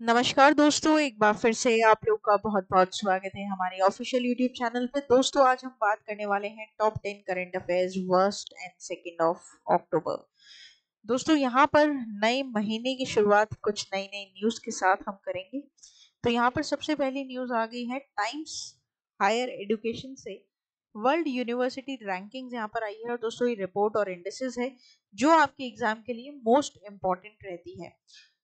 नमस्कार दोस्तों, एक बार फिर से आप लोग का बहुत बहुत स्वागत है हमारे ऑफिशियल यूट्यूब चैनल पे। दोस्तों, आज हम बात करने वाले हैं top 10 current affairs 1 and 2 of October. दोस्तों, यहाँ पर नए महीने की शुरुआत कुछ नई नई न्यूज़ के साथ हम करेंगे। तो यहाँ पर सबसे पहली न्यूज़ आ गई है टाइम्स हायर एजुकेशन से। वर्ल्ड यूनिवर्सिटी रैंकिंग्स यहाँ पर आई है और दोस्तों ये रिपोर्ट और इंडेक्सेस है जो आपके एग्जाम के लिए मोस्ट इम्पॉर्टेंट रहती है।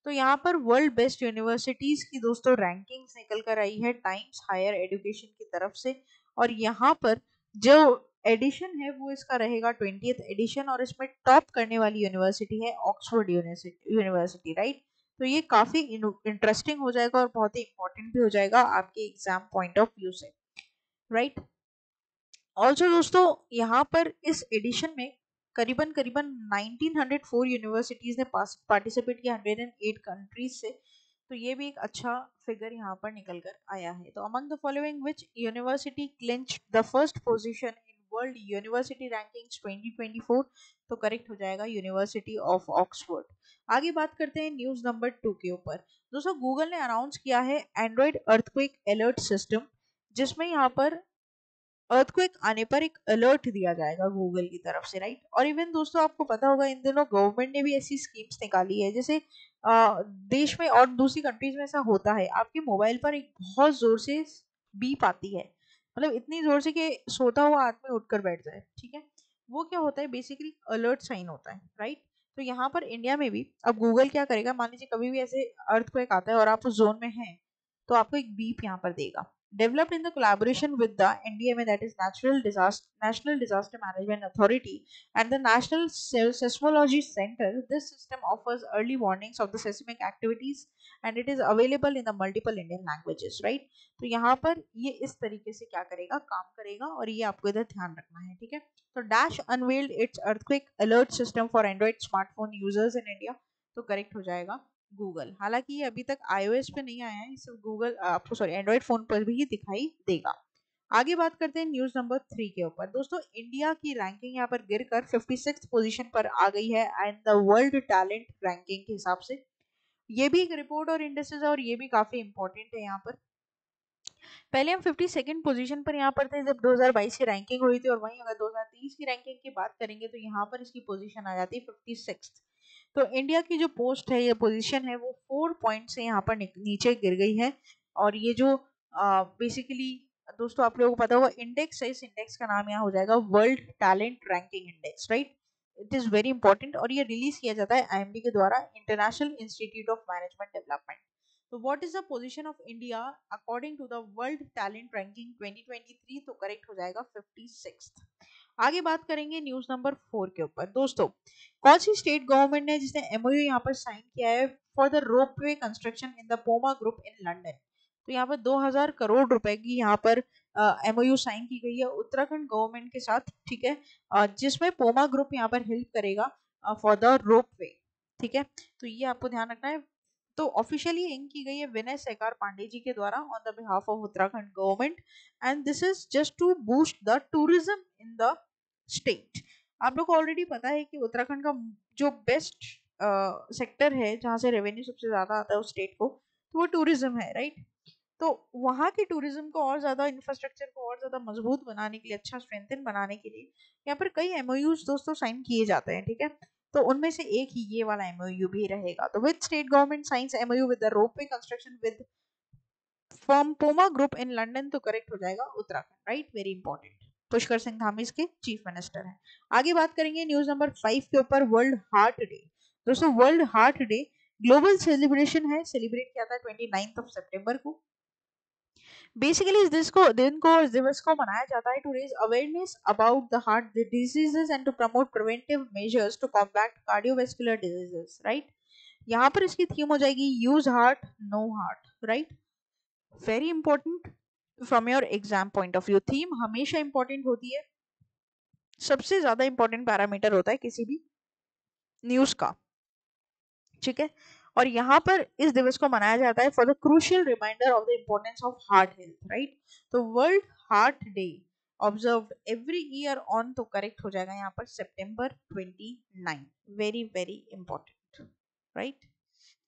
तो यहाँ पर वर्ल्ड बेस्ट यूनिवर्सिटीज की दोस्तों रैंकिंग्स निकल कर आई है टाइम्स हायर एजुकेशन की तरफ से। और यहाँ पर जो एडिशन है वो इसका रहेगा 20th एडिशन और इसमें टॉप करने वाली यूनिवर्सिटी है ऑक्सफोर्ड यूनिवर्सिटी, राइट। तो ये काफी इंटरेस्टिंग हो जाएगा और बहुत ही इंपॉर्टेंट भी हो जाएगा आपके एग्जाम पॉइंट ऑफ व्यू से, राइट। ऑल्सो दोस्तों, यहाँ पर इस एडिशन में करीबन करीबन 1904 यूनिवर्सिटीज ने पार्टिसिपेट किया 108 कंट्रीज से। तो ये भी एक अच्छा फिगर यहाँ पर निकल कर आया है। तो among the following which university clinch the first position in world university rankings 2024? तो करेक्ट हो जाएगा यूनिवर्सिटी ऑफ ऑक्सफोर्ड। आगे बात करते हैं न्यूज नंबर 2 के ऊपर। दोस्तों, गूगल ने अनाउंस किया है एंड्रॉइड अर्थक्वेक अलर्ट सिस्टम, जिसमें यहाँ पर अर्थक्वेक आने पर एक अलर्ट दिया जाएगा गूगल की तरफ से, राइट। और इवन दोस्तों आपको पता होगा इन दिनों गवर्नमेंट ने भी ऐसी स्कीम्स निकाली है, जैसे देश में और दूसरी कंट्रीज में ऐसा होता है, आपके मोबाइल पर एक बहुत जोर से बीप आती है, मतलब इतनी जोर से कि सोता हुआ आदमी उठकर बैठ जाए, ठीक है। वो क्या होता है, बेसिकली अलर्ट साइन होता है, राइट। तो यहाँ पर इंडिया में भी अब गूगल क्या करेगा, मान लीजिए कभी भी ऐसे अर्थक्वेक आता है और आप उस जोन में हैं, तो आपको एक बीप यहाँ पर देगा। Developed in the collaboration with the NDMA, that is National Disaster Management Authority, and the National Seismology Center, this system offers early warnings of the seismic activities and it is available in the multiple Indian languages, right? तो यहाँ पर ये इस तरीके से क्या करेगा, काम करेगा और ये आपको इधर ध्यान रखना है, ठीक है। तो Dash unveiled its earthquake alert system for Android smartphone users in India, तो करेक्ट हो जाएगा गूगल। हालांकि ये अभी तक iOS पे नहीं आया है, इसे गूगल आपको सॉरी एंड्रॉइड फोन पर भी दिखाई देगा। आगे बात करते हैं न्यूज नंबर 3 के ऊपर। दोस्तों, इंडिया की रैंकिंग यहाँ पर गिरकर 56th पोजीशन पर आ गई है and the world talent ranking के हिसाब से। ये भी एक रिपोर्ट और इंडेक्सेस है और ये भी काफी इंपॉर्टेंट है। यहाँ पर पहले हम 52nd पोजीशन पर यहाँ पर थे जब 2022 की रैंकिंग हुई थी, और वहीं अगर 2023 की रैंकिंग की बात करेंगे तो यहाँ पर इसकी पोजीशन आ जाती है 56। तो इंडिया की जो पोस्ट है, ये पोजीशन है, वो 4 पॉइंट से यहाँ पर नीचे गिर गई है। और ये जो बेसिकली दोस्तों आप लोगों को पता होगा इंडेक्स है, इस इंडेक्स का नाम यहाँ हो जाएगा world talent ranking index, right. It is very important और ये रिलीज किया जाता है आईएमडी के द्वारा, international institute of management development. तो what is the position of India according to the world talent ranking 2023? तो करेक्ट हो जाएगा 56th। आगे बात करेंगे न्यूज नंबर 4 के ऊपर। दोस्तों, कौन सी स्टेट गवर्नमेंट ने जिसने एमओयू यहाँ पर साइन किया है for the ropeway construction in the Poma group in London? तो यहाँ पर 2000 करोड़ रुपए की यहाँ पर एमओयू साइन की गई है उत्तराखंड गवर्नमेंट के साथ, ठीक है, जिसमें पोमा ग्रुप यहाँ पर हेल्प करेगा फॉर द रोपवे, ठीक है। तो ये आपको ध्यान रखना है। तो ऑफिशियली इंक की गई है विनय सहकार पांडे जी के द्वारा on the behalf of Uttarakhand government and this is just to boost the tourism in the state. आप लोग को ऑलरेडी पता है कि उत्तराखंड का जो बेस्ट सेक्टर है जहाँ से रेवेन्यू सबसे ज्यादा आता है उस स्टेट को, तो वो टूरिज्म है, राइट। तो वहाँ के टूरिज्म को और ज्यादा, इंफ्रास्ट्रक्चर को और ज्यादा मजबूत बनाने के लिए, अच्छा स्ट्रेंथन बनाने के लिए यहाँ पर कई एमओयूज दोस्तों साइन किए जाते हैं, ठीक है। तो उनमें से एक ही ये वाला एमओयू भी रहेगा। तो with state government science MOU with the ropeway construction with from Poma group in London? तो करेक्ट हो जाएगा Uttarakhand, right, very important. Pushkar Singh Dhami इसके चीफ मिनिस्टर हैं। आगे बात करेंगे न्यूज नंबर 5 के ऊपर, वर्ल्ड हार्ट डे। दोस्तों, world heart day global celebration है, सेलिब्रेट किया था 29 सितंबर को। बेसिकली इस दिवस को मनाया जाता है to raise awareness about the heart diseases and to promote preventive measures to combat cardiovascular diseases, right. यहाँ पर इसकी थीम हो जाएगी use heart know heart, right. Very important from your exam point of view. Theme हमेशा important होती है, सबसे ज्यादा इंपॉर्टेंट पैरामीटर होता है किसी भी न्यूज का, ठीक है। और यहाँ पर इस दिवस को मनाया जाता है for the crucial reminder of the importance of heart health, right. तो world heart day observe every year on, तो करेक्ट हो जाएगा यहाँ पर September 29। Very very important, right.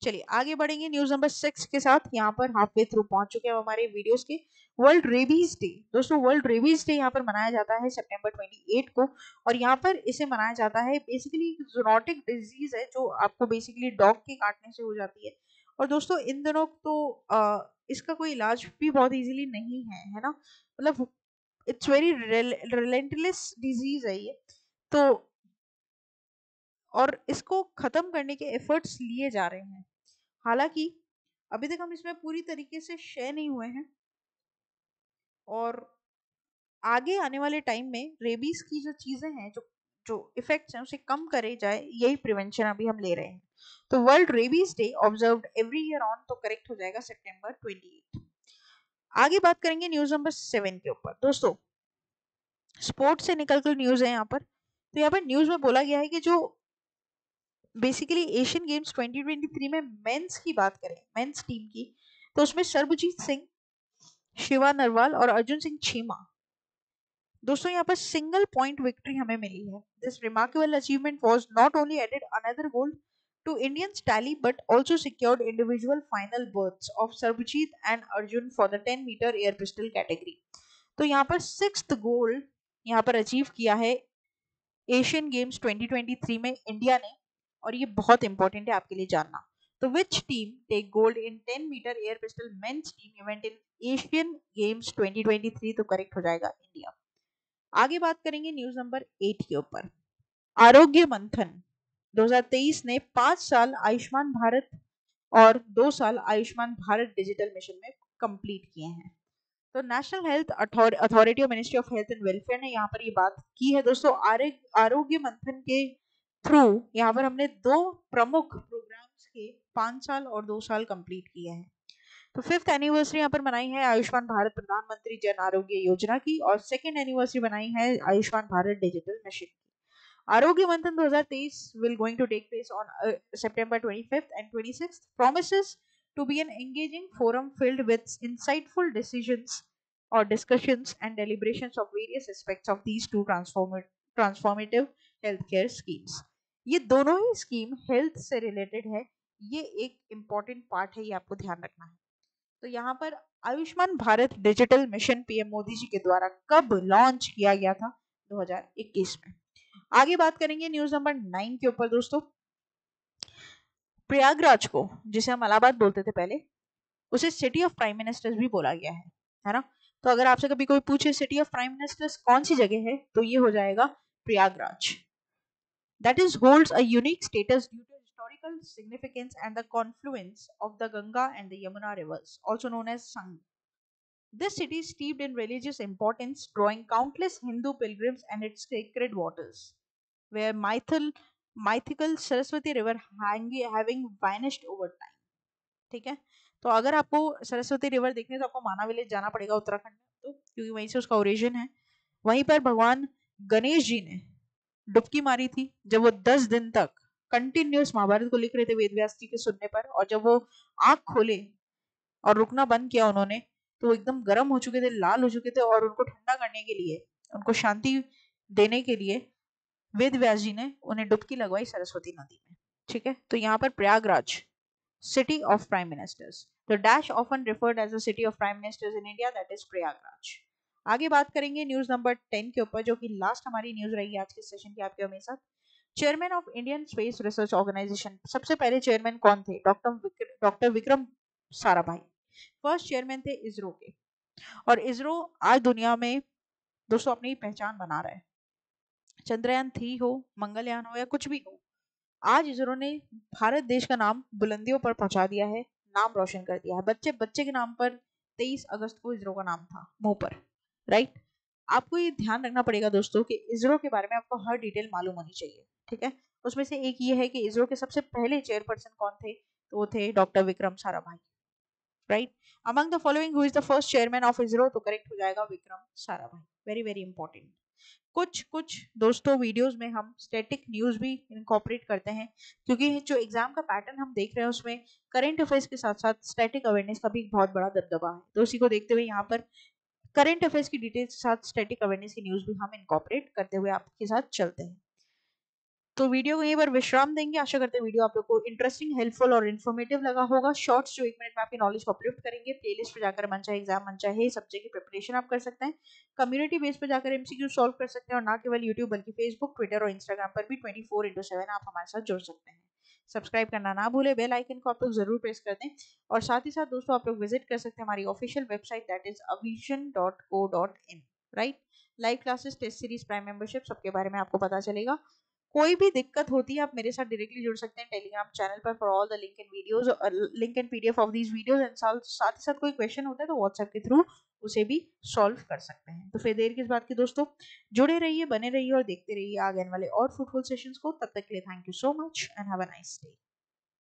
चलिए आगे बढ़ेंगे न्यूज नंबर 6 के साथ। यहाँ पर हाफ वे थ्रू पहुंच चुके हैं हमारे वीडियोस के। वर्ल्ड रेबीज डे दोस्तों, वर्ल्ड रेबीज डे यहाँ पर मनाया जाता है सितंबर 28 को। और यहाँ पर इसे मनाया जाता है, बेसिकली जूनोटिक डिजीज है जो आपको बेसिकली डॉग के काटने से हो जाती है। और दोस्तों इन दिनों तो इसका कोई इलाज भी बहुत इजीली नहीं है ना, मतलब इट्स वेरी रिलेंटलेस डिजीज है ये तो। और इसको खत्म करने के एफर्ट्स लिए जा रहे हैं, हालांकि अभी तक हम इसमें पूरी तरीके से शेयर नहीं हुए हैं। और आगे आने वाले टाइम में रेबीज की जो चीजें हैं, जो जो इफेक्ट्स हैं, उसे कम करे जाए, यही प्रिवेंशन अभी हम ले रहे हैं। तो world rabies day observed every year on, तो करेक्ट हो जाएगा सितंबर 28। आगे बात करेंगे न्यूज नंबर 7 के ऊपर। दोस्तों स्पोर्ट्स से निकलकर न्यूज है यहाँ पर। तो यहाँ पर न्यूज में बोला गया है कि जो बेसिकली एशियन गेम्स 2023 में मेंस की बात करें, मेंस टीम की, तो उसमें सरबजीत सिंह, शिवा नरवाल और अर्जुन सिंह चीमा, दोस्तों यहाँ पर सिंगल पॉइंट विक्ट्री हमें मिली है। This remarkable achievement was not only added another gold to Indians tally but also secured individual final berths of Sarbjeet and Arjun for the 10-meter air pistol category। तो यहाँ पर 6th gold यहाँ पर achieve किया है Asian games 2023 में India ने, और ये बहुत इंपॉर्टेंट है आपके लिए जानना। तो which team take gold in 10 metre air pistol men's team event in Asian games 2023, तो करेक्ट हो जाएगा इंडिया। आगे बात करेंगे न्यूज नंबर 8 के ऊपर। आरोग्य मंथन 2023 ने 5 साल आयुष्मान भारत और 2 साल आयुष्मान भारत डिजिटल मिशन में कंप्लीट किए हैं। तो नेशनल हेल्थ अथॉरिटी और ministry of health and welfare ने यहाँ पर ये बात की है दोस्तों। आरोग्य मंथन के थ्रू यहाँ पर हमने 2 प्रमुख प्रोग्राम्स के 5 साल और 2 साल कंप्लीट किए हैं। तो 5th एनिवर्सरी यहाँ पर मनाई है आयुष्मान भारत प्रधानमंत्री जन आरोग्य योजना की, और 2nd एनिवर्सरी बनाई है आयुष्मान भारत डिजिटल मिशन की। Arogya Manthan 2023 will going to take place on September 25th and 26th, promises to be an engaging forum filled with insightful decisions or discussions and deliberations of various aspects of these two transformative healthcare schemes। ये दोनों ही scheme health से related है, ये एक important part है, ये आपको ध्यान रखना है। तो यहाँ पर Ayushman Bharat digital mission PM Modi ji के द्वारा कब लॉन्च किया गया था? 2021 में। आगे बात करेंगे न्यूज नंबर 9 के ऊपर। दोस्तों प्रयागराज को, जिसे हम इलाहाबाद बोलते थे पहले, उसे सिटी ऑफ प्राइम मिनिस्टर्स भी बोला गया है ना। तो अगर आपसे कभी कोई पूछे सिटी ऑफ प्राइम मिनिस्टर्स कौन सी जगह है, तो ये हो जाएगा Prayagraj. That is holds a unique status due to historical significance and the confluence of the Ganga and the Yamuna rivers, also known as संग। This city is steeped in religious importance, drawing countless Hindu pilgrims and its sacred waters, where mythical Saraswati river having vanished over time। ठीक है, तो अगर आपको Saraswati river देखने तो आपको माना विलेज जाना पड़ेगा उत्तराखंड में, तो क्योंकि वहीं से उसका ओरिजिन है। वहीं पर भगवान गणेश जी ने डुबकी मारी थी जब वो 10 दिन तक कंटिन्यूस महाभारत को लिख रहे थे वेद व्यास जी के सुनने पर, और जब वो आंख खोले और रुकना बंद किया उन्होंने, तो वो एकदम गर्म हो चुके थे, लाल हो चुके थे, और उनको ठंडा करने के लिए, उनको शांति देने के लिए वेद व्यास जी ने उन्हें डुबकी लगवाई सरस्वती नदी में। ठीक है, तो यहाँ पर Prayagraj city of prime ministers, तो dash often referred as a city of prime ministers in India, that is Prayagraj. आगे बात करेंगे न्यूज नंबर 10 के ऊपर, जो कि लास्ट हमारी न्यूज रहेगी आज के सेशन की आपके हमेशा। Chairman of Indian space research organisation, सबसे पहले चेयरमैन कौन थे? Doctor Vikram Sarabhai first chairman थे इसरो के। और इसरो आज दुनिया में दोस्तों अपनी पहचान बना रहा है। चंद्रयान 3 हो, मंगलयान हो, या कुछ भी हो, आज इसरो ने भारत देश का नाम बुलंदियों पर पहुंचा दिया है, नाम रोशन कर दिया है। बच्चे बच्चे के नाम पर 23 अगस्त को इसरो का नाम था मुंह पर, राइट। आपको ये ध्यान रखना पड़ेगा दोस्तों कि इसरो के बारे में आपको हर डिटेल मालूम होनी चाहिए। ठीक है, उसमें से एक ये है कि इसरो के सबसे पहले चेयरपर्सन कौन थे, तो वो थे doctor Vikram Sarabhai, right. Among the following who is the first chairman of ISRO, तो करेक्ट हो जाएगा Vikram Sarabhai. Very very important. कुछ कुछ दोस्तों वीडियोस में हम स्टैटिक न्यूज भी इनकॉर्पोरेट करते हैं, क्योंकि जो एग्जाम का पैटर्न हम देख रहे हैं उसमें करंट अफेयर्स के साथ साथ स्टैटिक अवेयरनेस का भी बहुत बड़ा दबदबा है। तो उसी को देखते हुए यहाँ पर करंट अफेयर्स की डिटेल्स के साथ स्टैटिक अवेयरनेस की न्यूज भी हम इनकॉर्पोरेट करते हुए आपके साथ चलते हैं। तो वीडियो को यहीं पर विश्राम देंगे। आशा करते हैं वीडियो आप लोग को इंटरेस्टिंग, हेल्पफुल और इन्फॉर्मेटिव लगा होगा। शॉर्ट्स जो 1 मिनट में आपकी नॉलेज को अपलिफ्ट करेंगे। प्लेलिस्ट पे जाकर मनचाहे एग्जाम, मनचाहे सब्जेक्ट की प्रिपरेशन आप कर सकते हैं। कम्युनिटी बेस पे जाकर एमसीक्यू सॉल्व कर सकते हैं और ना केवल यूट्यूब बल्कि फेसबुक, ट्विटर और इंस्टाग्राम पर भी 24/7 आप हमारे साथ जुड़ सकते हैं। सब्सक्राइब करना ना भूले, बेल आइकन को आप लोग जरूर प्रेस कर दें और साथ ही साथ दोस्तों आप लोग विजिट कर सकते हैं हमारी official website that is avision.co.in, right. Live classes, test series, prime membership सबके बारे में आपको पता चलेगा। कोई भी दिक्कत होती है आप मेरे साथ डायरेक्टली जुड़ सकते हैं टेलीग्राम चैनल पर for all the link and videos, link and PDF of these videos and साथ ही साथ कोई क्वेश्चन होता है तो व्हाट्सएप के थ्रू उसे भी सॉल्व कर सकते हैं। तो फिर देर किस बात की दोस्तों, जुड़े रहिए, बने रहिए और देखते रहिए आगे आने वाले और फ्रूटफुल सेशंस को। तब तक के लिए thank you so much and have a nice day.